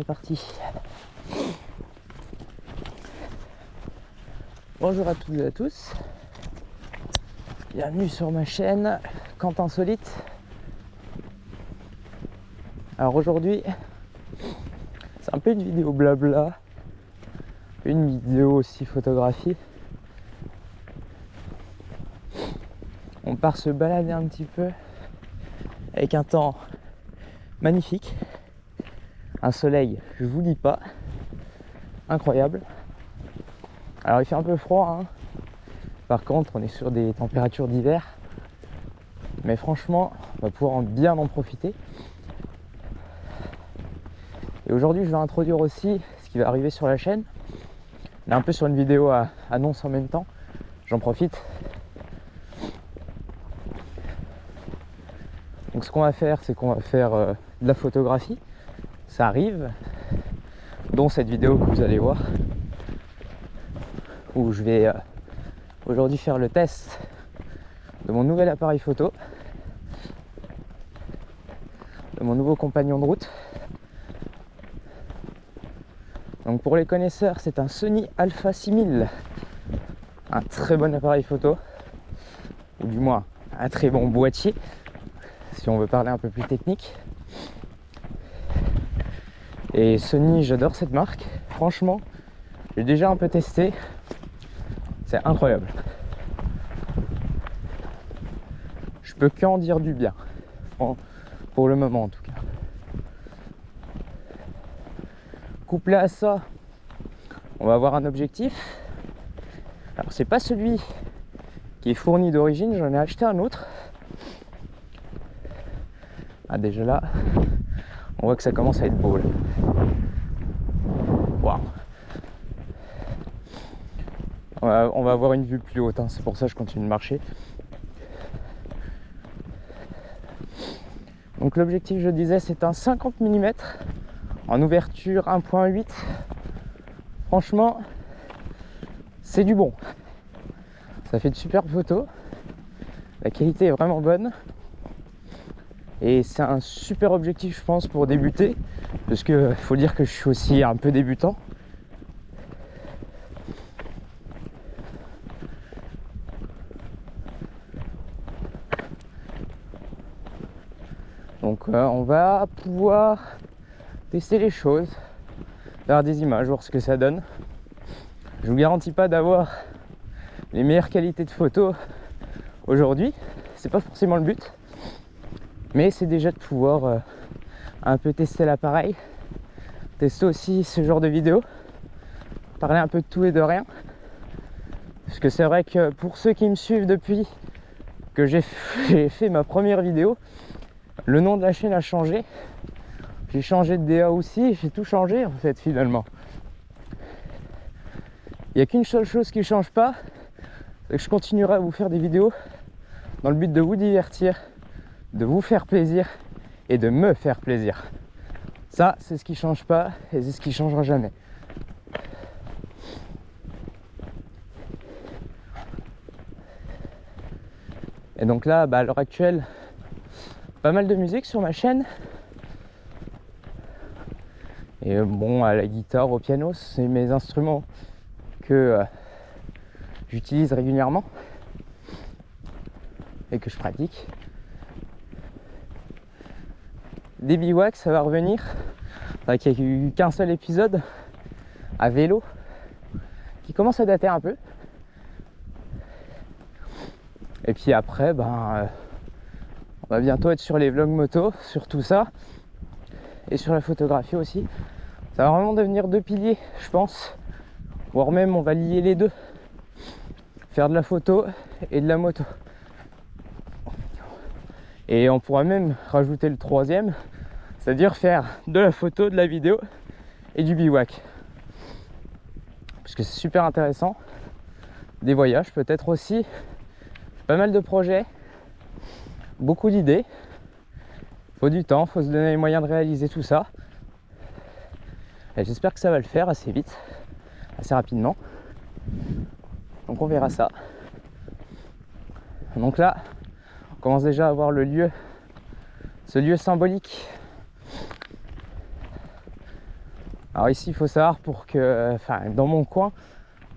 est parti. Bonjour à toutes et à tous. Bienvenue sur ma chaîne Quentin Insolite. Alors aujourd'hui, c'est un peu une vidéo blabla, une vidéo aussi photographie. On part se balader un petit peu avec un temps magnifique, un soleil, je vous dis pas, incroyable. Alors il fait un peu froid, hein. Par contre on est sur des températures d'hiver, mais franchement on va pouvoir bien en profiter. Et aujourd'hui je vais introduire aussi ce qui va arriver sur la chaîne. On est un peu sur une vidéo à annonce en même temps, j'en profite. Donc ce qu'on va faire, c'est qu'on va faire de la photographie, ça arrive, dont cette vidéo que vous allez voir, où je vais aujourd'hui faire le test de mon nouvel appareil photo, de mon nouveau compagnon de route. Donc pour les connaisseurs, c'est un Sony Alpha 6000, un très bon appareil photo, ou du moins un très bon boîtier, si on veut parler un peu plus technique. Et Sony, j'adore cette marque, franchement, j'ai déjà un peu testé, c'est incroyable. Je peux qu'en dire du bien, pour le moment en tout cas. Couplé à ça, on va avoir un objectif. Alors c'est pas celui qui est fourni d'origine, j'en ai acheté un autre. Ah déjà là, on voit que ça commence à être beau là. Waouh. On va avoir une vue plus haute, hein. C'est pour ça que je continue de marcher. Donc l'objectif, je disais, c'est un 50 mm en ouverture 1.8. Franchement, c'est du bon. Ça fait de superbes photos. La qualité est vraiment bonne. Et c'est un super objectif, je pense, pour débuter. Parce que faut dire que je suis aussi un peu débutant. Donc on va pouvoir tester les choses, faire des images, voir ce que ça donne. Je vous garantis pas d'avoir les meilleures qualités de photos aujourd'hui, c'est pas forcément le but, mais c'est déjà de pouvoir un peu tester l'appareil, tester aussi ce genre de vidéo, parler un peu de tout et de rien. Parce que c'est vrai que pour ceux qui me suivent depuis que j'ai fait ma première vidéo, le nom de la chaîne a changé. J'ai changé de DA aussi, j'ai tout changé en fait finalement. Il n'y a qu'une seule chose qui ne change pas, c'est que je continuerai à vous faire des vidéos dans le but de vous divertir, de vous faire plaisir et de me faire plaisir. Ça, c'est ce qui ne change pas et c'est ce qui ne changera jamais. Et donc là, à l'heure actuelle, pas mal de musique sur ma chaîne. Et bon, à la guitare, au piano, c'est mes instruments que j'utilise régulièrement et que je pratique. Des bivouacs, ça va revenir. Il n'y a eu qu'un seul épisode à vélo qui commence à dater un peu. Et puis après, on va bientôt être sur les vlogs moto, sur tout ça. Et sur la photographie aussi. Ça va vraiment devenir deux piliers, je pense. Voire même on va lier les deux. Faire de la photo et de la moto. Et on pourra même rajouter le troisième, c'est-à-dire faire de la photo, de la vidéo et du bivouac. Parce que c'est super intéressant. Des voyages peut-être aussi. Pas mal de projets. Beaucoup d'idées. Faut du temps, faut se donner les moyens de réaliser tout ça. Et j'espère que ça va le faire assez vite, assez rapidement. Donc on verra ça. Donc là, on commence déjà à voir le lieu, ce lieu symbolique Alors ici, il faut savoir pour que, enfin, dans mon coin,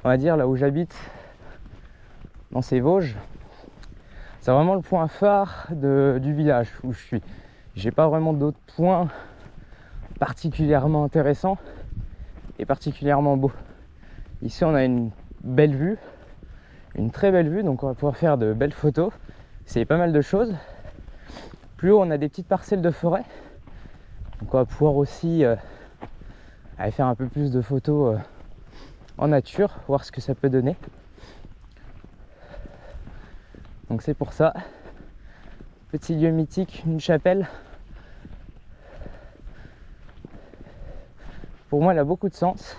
on va dire là où j'habite, dans ces Vosges, c'est vraiment le point phare du village où je suis. J'ai pas vraiment d'autres points particulièrement intéressants et particulièrement beaux. Ici, on a une belle vue, une très belle vue, donc on va pouvoir faire de belles photos. C'est pas mal de choses. Plus haut, on a des petites parcelles de forêt, donc on va pouvoir aussi aller faire un peu plus de photos en nature, voir ce que ça peut donner. Donc c'est pour ça, petit lieu mythique, une chapelle. Pour moi, elle a beaucoup de sens.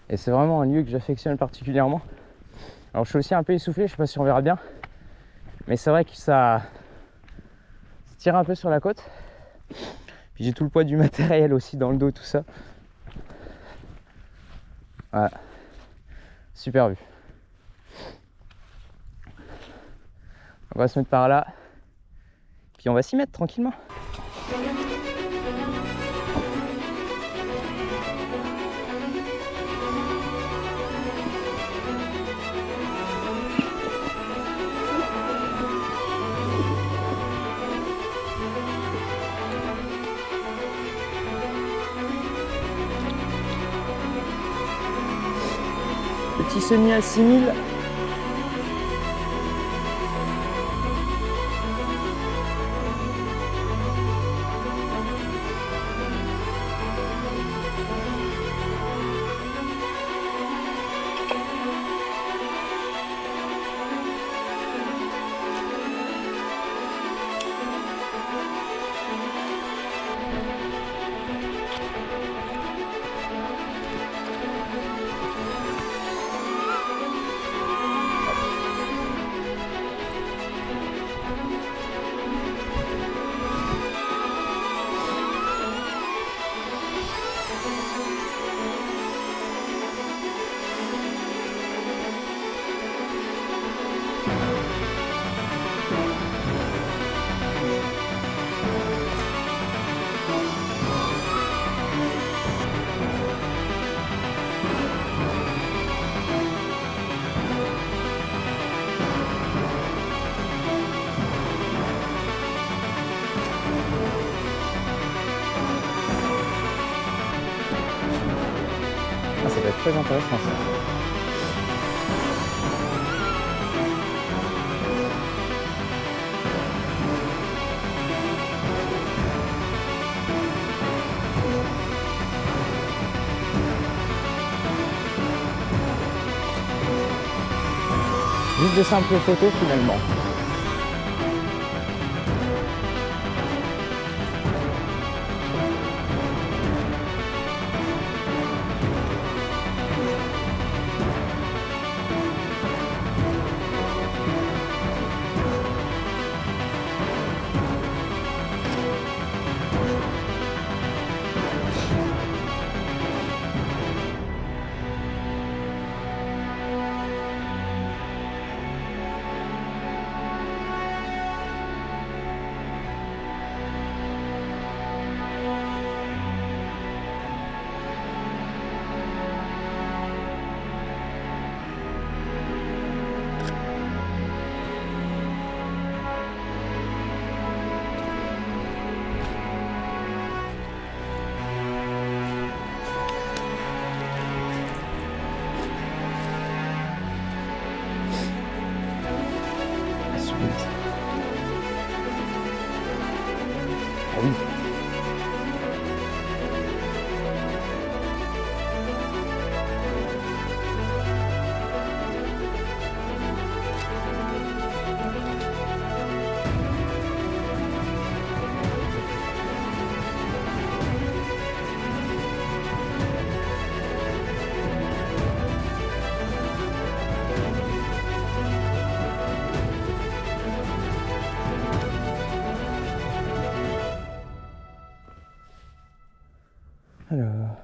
Et c'est vraiment un lieu que j'affectionne particulièrement. Alors je suis aussi un peu essoufflé, je sais pas si on verra bien. Mais c'est vrai que ça tire un peu sur la côte. Puis j'ai tout le poids du matériel aussi dans le dos, tout ça. Voilà. Super vue. On va se mettre par là. Puis on va s'y mettre tranquillement. Petit semi à 6000. Ah, ça va être très intéressant ça. Juste de simples photos finalement. Ah oui. Alors.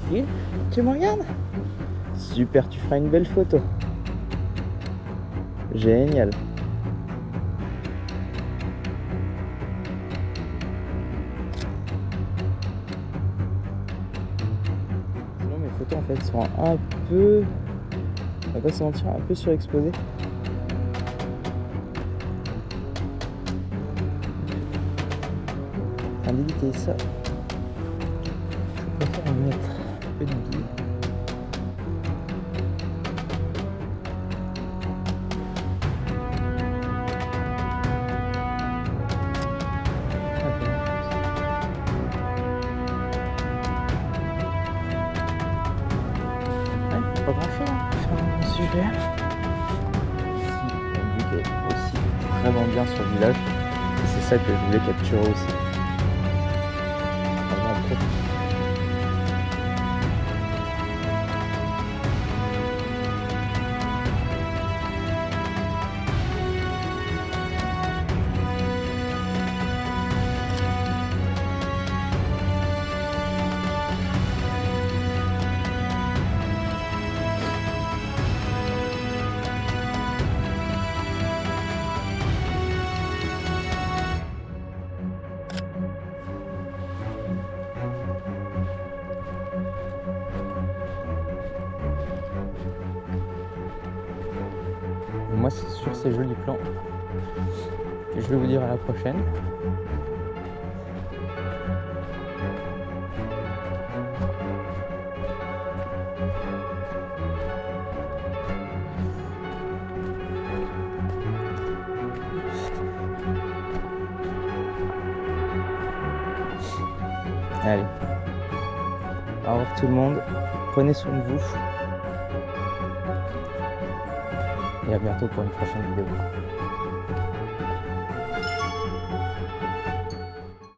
chérie, tu me regardes? Super, tu feras une belle photo. Génial. Sinon mes photos en fait sont un peu, on va pas se mentir, un peu surexposées. Afin d'éviter ça, je préfère mettre un peu de billes. Pas grand chose hein, sur un sujet. Ici, une vue qui est aussi vraiment bien sur le village. Et c'est ça que je voulais capturer aussi. Vraiment en profite. Moi, c'est sur ces jolis plans que je vais vous dire à la prochaine. Allez, au revoir tout le monde, prenez soin de vous et à bientôt pour une prochaine vidéo.